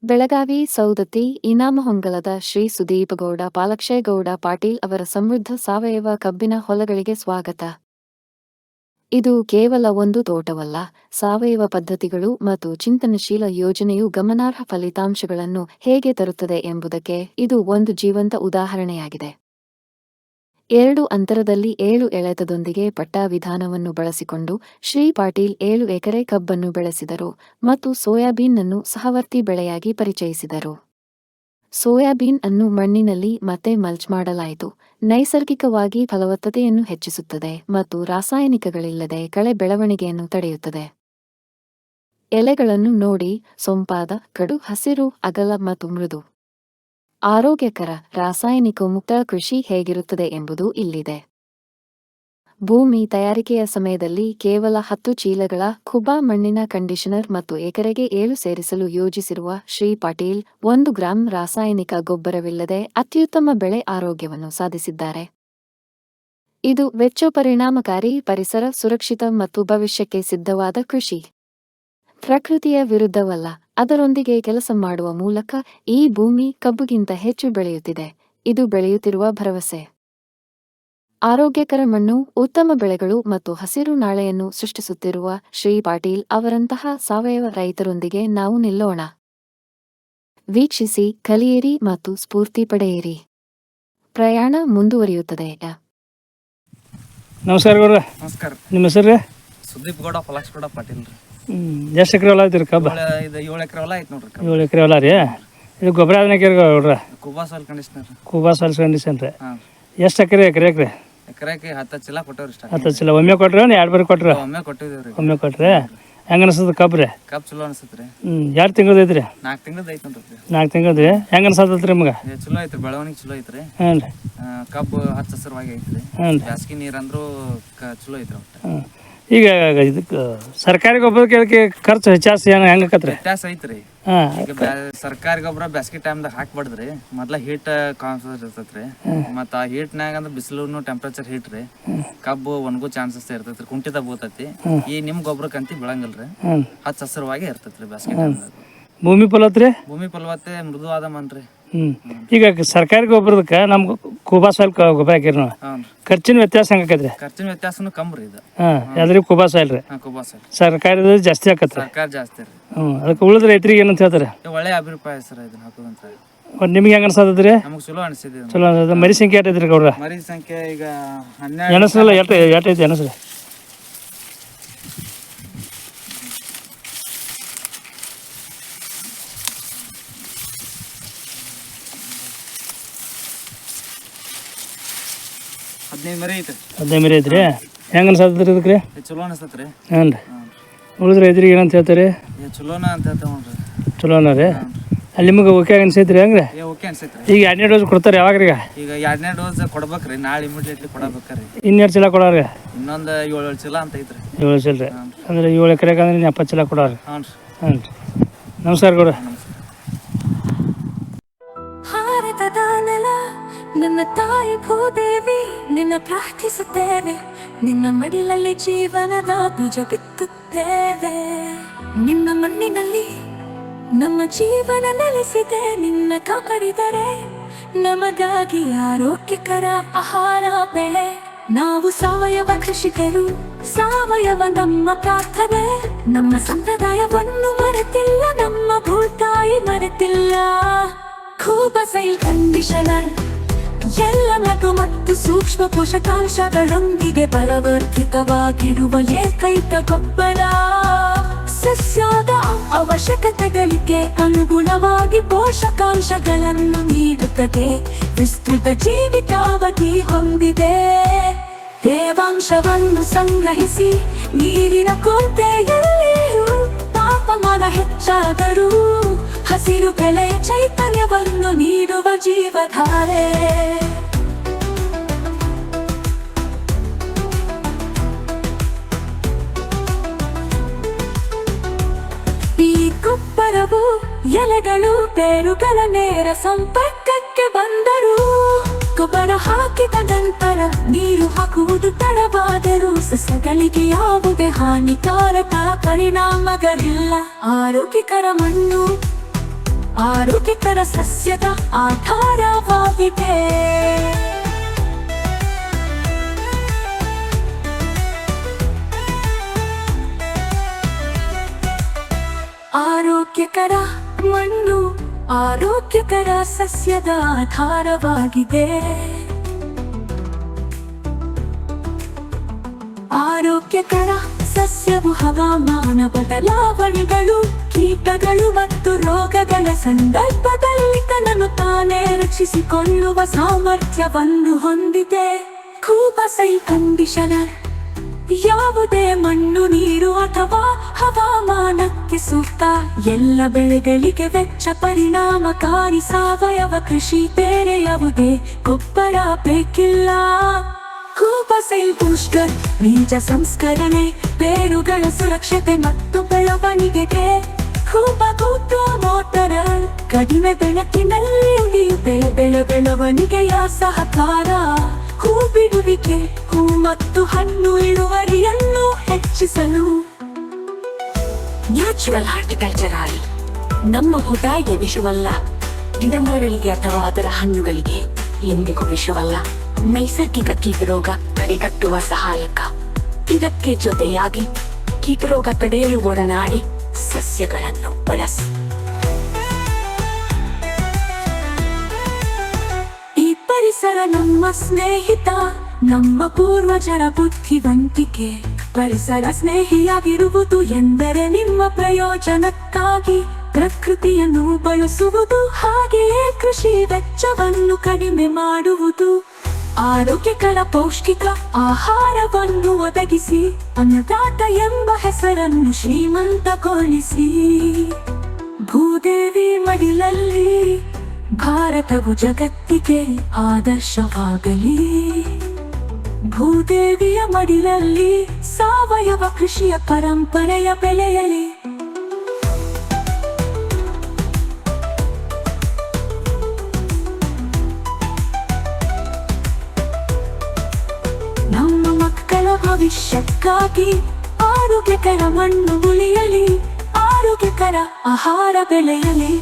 ಬೆಳಗಾವಿ ಸೌದತ್ತಿ ಇನಾಮಹೊಂಗಲದ ಶ್ರೀ ಸುದೀಪಗೌಡ ಪಾಲಕ್ಷೇಗೌಡ ಪಾಟೀಲ್ ಅವರ ಸಮೃದ್ಧ ಸಾವಯವ ಕಬ್ಬಿನ ಹೊಲಗಳಿಗೆ ಸ್ವಾಗತ. ಇದು ಕೇವಲ ಒಂದು ತೋಟವಲ್ಲ, ಸಾವಯವ ಪದ್ಧತಿಗಳು ಮತ್ತು ಚಿಂತನಶೀಲ ಯೋಜನೆಯು ಗಮನಾರ್ಹ ಫಲಿತಾಂಶಗಳನ್ನು ಹೇಗೆ ತರುತ್ತದೆ ಎಂಬುದಕ್ಕೆ ಇದು ಒಂದು ಜೀವಂತ ಉದಾಹರಣೆಯಾಗಿದೆ. 2 ಅಂತರದಲ್ಲಿ 7 ಎಳೆತದೊಂದಿಗೆ ಪಟ್ಟಾ ವಿಧಾನವನ್ನು ಬಳಸಿಕೊಂಡು ಶ್ರೀ ಪಾಟೀಲ್ 7 ಎಕರೆ ಕಬ್ಬನ್ನು ಬೆಳೆಸಿದರು ಮತ್ತು ಸೋಯಾಬೀನ್ ಅನ್ನು ಸಹವರ್ತಿ ಬೆಳೆಯಾಗಿ ಪರಿಚಯಿಸಿದರು. ಸೋಯಾಬೀನ್ ಅನ್ನು ಮಣ್ಣಿನಲ್ಲಿ ಮತ್ತೆ ಮಲ್ಚ್ ಮಾಡಲಾಯಿತು, ನೈಸರ್ಗಿಕವಾಗಿ ಫಲವತ್ತತೆಯನ್ನು ಹೆಚ್ಚಿಸುತ್ತದೆ ಮತ್ತು ರಾಸಾಯನಿಕಗಳಿಲ್ಲದೆ ಕಳೆ ಬೆಳವಣಿಗೆಯನ್ನು ತಡೆಯುತ್ತದೆ. ಎಲೆಗಳನ್ನು ನೋಡಿ, ಸೊಂಪಾದ, ಕಡು ಹಸಿರು, ಅಗಲ ಮತ್ತು ಮೃದು. ಆರೋಗ್ಯಕರ, ರಾಸಾಯನಿಕ ಮುಕ್ತ ಕೃಷಿ ಹೇಗಿರುತ್ತದೆ ಎಂಬುದು ಇಲ್ಲಿದೆ. ಭೂಮಿ ತಯಾರಿಕೆಯ ಸಮಯದಲ್ಲಿ ಕೇವಲ 10 ಚೀಲಗಳ ಖುಬಾ ಮಣ್ಣಿನ ಕಂಡೀಷನರ್ ಮತ್ತು ಎಕರೆಗೆ 7 ಸೇರಿಸಲು ಯೋಜಿಸಿರುವ ಶ್ರೀ ಪಾಟೀಲ್ 1 ಗ್ರಾಂ ರಾಸಾಯನಿಕ ಗೊಬ್ಬರವಿಲ್ಲದೆ ಅತ್ಯುತ್ತಮ ಬೆಳೆ ಆರೋಗ್ಯವನ್ನು ಸಾಧಿಸಿದ್ದಾರೆ. ಇದು ವೆಚ್ಚ ಪರಿಣಾಮಕಾರಿ, ಪರಿಸರ ಸುರಕ್ಷಿತ ಮತ್ತು ಭವಿಷ್ಯಕ್ಕೆ ಸಿದ್ಧವಾದ ಕೃಷಿ. ಪ್ರಕೃತಿಯ ವಿರುದ್ಧವಲ್ಲ, ಅದರೊಂದಿಗೆ ಕೆಲಸ ಮಾಡುವ ಮೂಲಕ ಈ ಭೂಮಿ ಕಬ್ಬುಗಿಂತ ಹೆಚ್ಚು ಬೆಳೆಯುತ್ತಿದೆ. ಇದು ಬೆಳೆಯುತ್ತಿರುವ ಭರವಸೆ. ಆರೋಗ್ಯಕರ ಮಣ್ಣು, ಉತ್ತಮ ಬೆಳೆಗಳು ಮತ್ತು ಹಸಿರು ನಾಳೆಯನ್ನು ಸೃಷ್ಟಿಸುತ್ತಿರುವ ಶ್ರೀ ಪಾಟೀಲ್ ಅವರಂತಹ ಸಾವಯವ ರೈತರೊಂದಿಗೆ ನಾವು ನಿಲ್ಲೋಣ. ವೀಕ್ಷಿಸಿ, ಕಲಿಯಿರಿ ಮತ್ತು ಸ್ಫೂರ್ತಿ ಪಡೆಯಿರಿ. ಪ್ರಯಾಣ ಮುಂದುವರಿಯುತ್ತದೆ. ನಮಸ್ಕಾರ ಗೌಡ್ರ. ನಮಸ್ಕಾರ. ನಿಮ್ಮ ಹೆಸರು? ಸುದೀಪಗೌಡ ಪಾಲಕ್ಷೇಗೌಡ ಪಾಟೀಲ್ ರೀ. ಎಷ್ಟು ಎಕರೆ ಹೊಲ ಐತ್ರಿ ಕಬ್ಬ? ಇದು 7 ಎಕರೆ ಹೊಲ ಐತೆ ನೋಡ್ರಿ. 7 ಎಕರೆ ಹೊಲ ರೀ. ಇದು ಗೊಬ್ಬರ ಅದನ್ನ ಗೌಡ್ರ? Khuba soil conditioner. Khuba soil condition ರೀ. ಹಾಂ. ಎಷ್ಟು ಎಕರೆ ಎಕರೆಗೆ? ಎಕರೆಗೆ 10 ಚೀಲ ಕೊಟ್ಟವ್ರಿ. 10 ಚೀಲ ಒಮ್ಮೆ ಕೊಟ್ರೆ 2 ಬಾರಿ ಕೊಟ್ರೆ? ಒಮ್ಮೆ ಕೊಟ್ಟಿದ್ದೀವಿ ರೀ. ಒಮ್ಮೆ ಕೊಟ್ರೆ ಹೆಂಗೆ ಅನಿಸ್ತದ ಕಬ್ಬು ರೀ? ಕಬ್ಬು ಚಲೋ ಅನಿಸ್ತೈತೆ ರೀ. 2 ತಿಂಗಳದ ಐತ್ರಿ? 4 ತಿಂಗಳದ ಐತೆ ನೋಡ್ರಿ. 4 ತಿಂಗಳದ ರೀ. ಹೆಂಗೆ ಅನ್ಸತ್ತೈತ್ರಿ ನಿಮ್ಗೆ? ಚಲೋ ಐತ್ರಿ, ಬೆಳವಣಿಗೆ ಚಲೋ ಐತ್ರಿ. ಹ್ಞೂ ರೀ. ಕಬ್ಬು ಹಚ್ಚ ಹಸಿರವಾಗಿ ಐತ್ರಿ. ಹ್ಞೂ ರೀ. ಬ್ಯಾಸ್ಗಿ ನೀರು ಅಂದ್ರೂ ಚಲೋ ಐತ್ರಿ. ಹ್ಞೂ. ಈಗ ಇದಕ್ಕೆ ಸರ್ಕಾರಿ ಗೊಬ್ಬರಕ್ಕೆ ಖರ್ಚು ಹೆಚ್ಚಾಸ್ತಿ ಹೆಂಗೆ ಆಕತ್ರಿ? ವ್ಯತ್ಯಾಸ ಐತ್ರಿ. ಹಾಂ. ಈಗ ಸರ್ಕಾರಿ ಗೊಬ್ಬರ ಬ್ಯಾಸ್ಗಿ ಟೈಮ್ದಾಗ ಹಾಕ್ಬಾರ್ದ್ರಿ. ಮೊದ್ಲ ಹೀಟ್ ಕಾನ್ಸನ್ಟ್ರೇಟ್ ಇರ್ತೈತ್ರಿ. ಮತ್ತು ಆ ಹೀಟ್ನಾಗ ಅಂದ್ರೆ ಬಿಸಿಲು ಟೆಂಪ್ರೇಚರ್ ಹೀಟ್ ರೀ, ಕಬ್ಬು ಒಣಗೋ ಚಾನ್ಸಸ್ ಇರ್ತೈತ್ರಿ, ಕುಂಠಿತ ಬೀಳ್ತೈತಿ. ಈ ನಿಮ್ಮ ಗೊಬ್ಬರಕ್ಕಂತಿ ಬೆಳಂಗಿಲ್ರಿ, ಹಚ್ಚ ಹಸಿರವಾಗೇ ಇರ್ತೈತ್ರಿ ಬ್ಯಾಸ್ಗಿ ಟೈಮ್ದಾಗ. ಭೂಮಿ ಫಲವತ್ರಿ? ಭೂಮಿ ಫಲವತ್ತೆ ಮೃದುವಾದ ಮಣ್ರಿ. ಈಗ ಸರ್ಕಾರಿ ಗೊಬ್ಬರದಕ್ಕೆ ನಮ್ಗೆ ಕೂಬಾ ಸಾಯಿಲ್ ಗೊಬ್ಬರ ಹಾಕಿರಿ ನಾವು. ಖರ್ಚಿನ ವ್ಯತ್ಯಾಸ ಹೆಂಗೆ ಆಕತ್ರಿ? ಖರ್ಚಿನ ವ್ಯತ್ಯಾಸನು ಕಮ್ಮಿ ರೀ ಇದು. ಯಾವ್ದ್ರಿ? ಕೂಬಾ ಸಾಯಿಲ್ ರೀ. ಕುಬಾ ಸಾಯಿಲ್. ಸರ್ಕಾರದ ಜಾಸ್ತಿ ಆಕತ್ರಿ? ಸರ್ಕಾರ ಜಾಸ್ತಿ ರೀ. ಅದಕ್ಕೆ ಉಳಿದ ರೈತರಿಗೆ ಏನಂತ ಹೇಳ್ತಾರೆ? ಒಳ್ಳೆ ಅಭಿಪ್ರಾಯ ಸರ್ ಇದನ್ನ ಹಾಕೋದಂತ. ನಿಮ್ಗೆ ಹೆಂಗೆ ಅನ್ಸತ್ತದ್ರಿ? ನಮಗೆ ಚಲೋ ಅನಿಸಿದೆ. ಚಲೋ ಅನ್ಸದ. ಮರಿ ಸಂಖ್ಯೆ ಎಷ್ಟೈತ್ರಿ ಗೌಡ್ರ? ಮರಿ ಸಂಖ್ಯೆ ಈಗ 12. ಎನಸ್ರಲ್ಲ ಎಷ್ಟೈತಿ ಎನಸ್ರಿ? 15 ಮರಿ ಐತೆ. 15 ಮರಿ ಐತ್ರಿ. ಹೆಂಗೆ ಅನ್ಸತ್ತದ್ರಿ ಇದಕ್ಕೆ? ಚಲೋ ಅನಿಸ್ತತ್ರಿ. ಹ್ಞೂ ರೀ. ಉಳಿದ ರೈತರಿಗೆ ಏನಂತ ಹೇಳ್ತಾರೆ? ಚಲೋನ ಅಂತ ಹೇಳ್ತಾವ ನೋಡ್ರಿ. ಚಲೋನ ರೀ. ಅಲ್ಲಿ ನಿಮಗೆ ಓಕೆ ಅನ್ಸೈತ್ರಿ? ಹೆಂಗ್ರಿ? ಓಕೆ ಅನ್ಸೈತ್ರಿ. ಈಗ 2ನೇ ಡೋಸ್ ಕೊಡ್ತಾರೆ ಯಾವಾಗ? ಈಗ 2ನೇ ಡೋಸ್ ಕೊಡ್ಬೇಕ್ರಿ. ನಾಳೆ ಇಮಿಡಿಯೇಟ್ಲಿ ಕೊಡಬೇಕ್ರಿ. ಇನ್ನೆರಡು ಚೀಲ ಕೊಡೋರಿ? ಇನ್ನೊಂದು 7 ಚೀಲ ಅಂತ ಐತ್ರಿ. 7 ಚೀಲ ರೀ. ಅಂದ್ರೆ 7 ಎಕರೆಗೆ ಅಂದ್ರೆ 70 ಚೀಲ ಕೊಡೋರಿ. ಹ್ಞೂ ರೀ. ಹ್ಞೂ ರೀ. ನಮಸ್ಕಾರ ಗೌಡ. ಭಾರತದ ನೆಲ ನನ್ನ ತಾಯಿ ಭೂದೇವಿ, ನಿನ್ನ ಪ್ರಾರ್ಥಿಸುತ್ತೇವೆ. ನಿನ್ನ ಮಡಿಲಲ್ಲಿ ಜೀವನದ ಬೀಜ ಬಿತ್ತುತ್ತೇವೆ. ನಿನ್ನ ಮಣ್ಣಿನಲ್ಲಿ ನಮ್ಮ ಜೀವನ ನೆಲೆಸಿದೆ. ನಿನ್ನ ಕಾಪಾಡಿದರೆ ನಮಗಾಗಿ ಆರೋಗ್ಯಕರ ಆಹಾರ ಬೆಳೆ. ನಾವು ಸಾವಯವ ಕೃಷಿಕರು, ಸಾವಯವ ನಮ್ಮ ಪ್ರಾರ್ಥನೆ. ನಮ್ಮ ಸಂಪ್ರದಾಯವನ್ನು ಮರೆತಿಲ್ಲ, ನಮ್ಮ ಭೂತಾಯಿ ಮರೆತಿಲ್ಲ. ಕೂಬಾ ಸಾಯಿಲ್ ಕಂಡೀಷನರ್ ಎಲ್ಲ ನಗು ಮತ್ತು ಸೂಕ್ಷ್ಮ ಪೋಷಕಾಂಶಗಳೊಂದಿಗೆ ಬಲವರ್ಧಿತವಾಗಿರುವ ಏಕೈಕ ಗೊಬ್ಬರ. ಸಸ್ಯದ ಅವಶ್ಯಕತೆಗಳಿಗೆ ಅನುಗುಣವಾಗಿ ಪೋಷಕಾಂಶಗಳನ್ನು ನೀಡುತ್ತದೆ. ವಿಸ್ತೃತ ಜೀವಿತಾವಧಿ ಹೊಂದಿದೆ. ತೇವಾಂಶವನ್ನು ಸಂಗ್ರಹಿಸಿ ನೀರಿನ ಕೊರತೆಯಲ್ಲಿಯೂ ತಾಪಮಾನ ಹೆಚ್ಚಾದರೂ ಹಸಿರು ಬೆಳೆ ಚೈತನ್ಯವನ್ನು ನೀಡುವ ಜೀವಧಾರೆ. ಈ ಗೊಬ್ಬರವು ಎಲೆಗಳು ಬೇರುಗಳ ನೇರ ಸಂಪರ್ಕಕ್ಕೆ ಬಂದರೂ, ಗೊಬ್ಬರ ಹಾಕಿದ ನಂತರ ನೀರು ಹಾಕುವುದು ತಡವಾದರೂ ಸಸ್ಯಗಳಿಗೆ ಯಾವುದೇ ಹಾನಿಕಾರಕ ಪರಿಣಾಮಗಳಿಲ್ಲ. ಆರೋಗ್ಯಕರ ಮಣ್ಣು, ಆರೋಗ್ಯಕರ ಸಸ್ಯದ ಆಧಾರವಾಗಿದೆ. ಆರೋಗ್ಯಕರ ಮಣ್ಣು ಆರೋಗ್ಯಕರ ಸಸ್ಯದ ಆಧಾರವಾಗಿದೆ. ಆರೋಗ್ಯಕರ ಸಸ್ಯವು ಹವಾಮಾನ ಬದಲಾವಣೆಗಳು, ಕೀಟಗಳು ಮತ್ತು ರೋಗಗಳ ಸಂದರ್ಭದಲ್ಲಿ ತನ್ನನ್ನು ತಾನೇ ರಕ್ಷಿಸಿಕೊಳ್ಳುವ ಸಾಮರ್ಥ್ಯವನ್ನು ಹೊಂದಿದೆ. ಕೂಬಸೈ ಕಂಡೀಷನರ್ ಯಾವುದೇ ಮಣ್ಣು, ನೀರು ಅಥವಾ ಹವಾಮಾನಕ್ಕೆ ಸೂಕ್ತ. ಎಲ್ಲ ಬೆಳೆಗಳಿಗೆ ವೆಚ್ಚ ಪರಿಣಾಮಕಾರಿ ಸಾವಯವ ಕೃಷಿ. ಬೇರೆ ಯಾವುದೇ ಗೊಬ್ಬರ ಬೇಕಿಲ್ಲ. ಕೂಬಸೈಲ್ ಬೂಸ್ಟರ್ ಬೀಜ ಸಂಸ್ಕರಣೆ, ಬೇರುಗಳ ಸುರಕ್ಷತೆ ಮತ್ತು ಬೆಳವಣಿಗೆಗೆ. ಕೂಬಗೂಟು ಮೋಟರ್ ಕಡಿಮೆ ಬೆಳಕಿನಲ್ಲಿ ಉಳಿಯುತ್ತೆ ಬೆಳವಣಿಗೆಯ ಸಹಕಾರ. ಹೂ ಬಿಡುವಿಕೆ, ಹೂ ಮತ್ತು ಹಣ್ಣು ಇಳುವರಿಯನ್ನು ಹೆಚ್ಚಿಸಲು. ನ್ಯಾಚುರಲ್ ಹಾರ್ಟಿಕಲ್ಚರ್ ನಮ್ಮ ಹುದಾಗೆ ವಿಷವಲ್ಲ, ಗಿಡಮರಗಳಿಗೆ ಅಥವಾ ಅದರ ಹಣ್ಣುಗಳಿಗೆ ಎಂದಿಗೂ ವಿಷವಲ್ಲ. ನೈಸರ್ಗಿಕ ಕೀಟರೋಗ ತಡೆಗಟ್ಟುವ ಸಹಾಯಕ. ಇದಕ್ಕೆ ಜೊತೆಯಾಗಿ ಕೀಟರೋಗ ತಡೆಯಲು ಒಡನಾಡಿ ಸಸ್ಯಗಳನ್ನು ಬಳಸಿ. ಈ ಪರಿಸರ ನಮ್ಮ ಸ್ನೇಹಿತ, ನಮ್ಮ ಪೂರ್ವಜರ ಬುದ್ಧಿವಂತಿಕೆ. ಪರಿಸರ ಸ್ನೇಹಿಯಾಗಿರುವುದು ಎಂದರೆ ನಿಮ್ಮ ಪ್ರಯೋಜನಕ್ಕಾಗಿ ಪ್ರಕೃತಿಯನ್ನು ಬಳಸುವುದು, ಹಾಗೆಯೇ ಕೃಷಿ ವೆಚ್ಚವನ್ನು ಕಡಿಮೆ ಮಾಡುವುದು. ಆರೋಗ್ಯಕರ ಪೌಷ್ಟಿಕ ಆಹಾರವನ್ನು ಒದಗಿಸಿ ಅನ್ನದಾತ ಎಂಬ ಹೆಸರನ್ನು ಶ್ರೀಮಂತಗೊಳಿಸಿ. ಭೂದೇವಿ ಮಡಿಲಲ್ಲಿ ಭಾರತವು ಜಗತ್ತಿಗೆ ಆದರ್ಶವಾಗಲಿ. ಭೂದೇವಿಯ ಮಡಿಲಲ್ಲಿ ಸಾವಯವ ಕೃಷಿಯ ಪರಂಪರೆಯ ಬೆಳೆಯಲಿ. ನಮ್ಮ ಮಕ್ಕಳ ಭವಿಷ್ಯಕ್ಕಾಗಿ ಆರೋಗ್ಯಕರ ಮಣ್ಣು ಉಳಿಯಲಿ, ಆರೋಗ್ಯಕರ ಆಹಾರ ಬೆಳೆಯಲಿ.